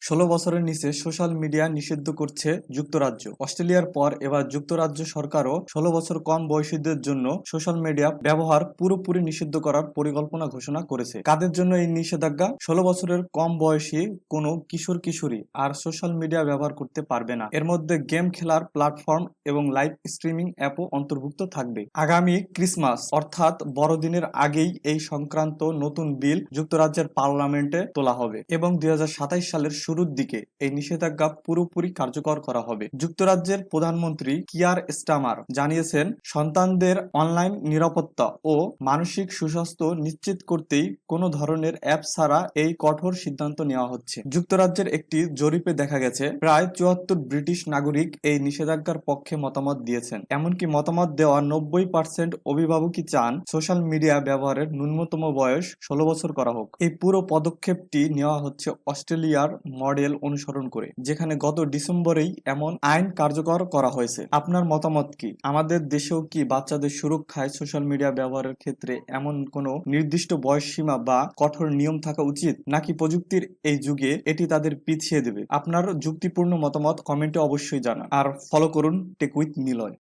16 বছরের নিচে social media নিষিদ্ধ করছে যুক্তরাজ্য। অস্ট্রেলিয়ার পর এবার যুক্তরাজ্য সরকারও 16 বছর কম বয়সীদের জন্য সোশ্যাল মিডিয়া ব্যবহার পুরোপুরি নিষিদ্ধ করার পরিকল্পনা ঘোষণা করেছে। কাদের জন্য এই নিষেধাজ্ঞা? 16 বছরের কম বয়সী কোনো কিশোর কিশোরী আর সোশ্যাল মিডিয়া ব্যবহার করতে পারবে না। এর মধ্যে গেম খেলার প্ল্যাটফর্ম এবং লাইভ স্ট্রিমিং অ্যাপও অন্তর্ভুক্ত থাকবে। আগামী ক্রিসমাস অর্থাৎ বড়দিনের আগেই এই সংক্রান্ত নতুন বিল যুক্তরাজ্যের পার্লামেন্টে তোলা হবে এবং 2027 সালের শুরুর দিকে এই নিষেধাজ্ঞা পুরোপুরি কার্যকর করা হবে। যুক্তরাজ্যের প্রধানমন্ত্রী কিয়ার স্টারমার জানিয়েছেন, সন্তানদের অনলাইন নিরাপত্তা ও মানসিক সুস্বাস্থ্য নিশ্চিত করতেই কোনো ধরনের অ্যাপ ছাড়া এই কঠোর সিদ্ধান্ত নেওয়া হচ্ছে। যুক্তরাজ্যের একটি জরিপে দেখা গেছে প্রায় 74 ব্রিটিশ নাগরিক এই নিষেধাজ্ঞার পক্ষে মতামত দিয়েছেন। এমনকি মতামত দেওয়া 90% অভিভাবকই চান সোশ্যাল মিডিয়া ব্যবহারের ন্যূনতম বয়স 16 বছর করা হোক। এই পুরো পদক্ষেপটি নেওয়া হচ্ছে অস্ট্রেলিয়ার মডেল অনুসরণ করে, যেখানে গত ডিসেম্বরেই এমন আইন কার্যকর করা হয়েছে। আপনার মতামত কি? আমাদের দেশেও কি বাচ্চাদের সুরক্ষায় সোশ্যাল মিডিয়া ব্যবহারের ক্ষেত্রে এমন কোনো নির্দিষ্ট বয়স সীমা বা কঠোর নিয়ম থাকা উচিত, নাকি প্রযুক্তির এই যুগে এটি তাদের পিছিয়ে দেবে? আপনার যুক্তিপূর্ণ মতামত কমেন্টে অবশ্যই জানান আর ফলো করুন টেক উইথ নিলয়।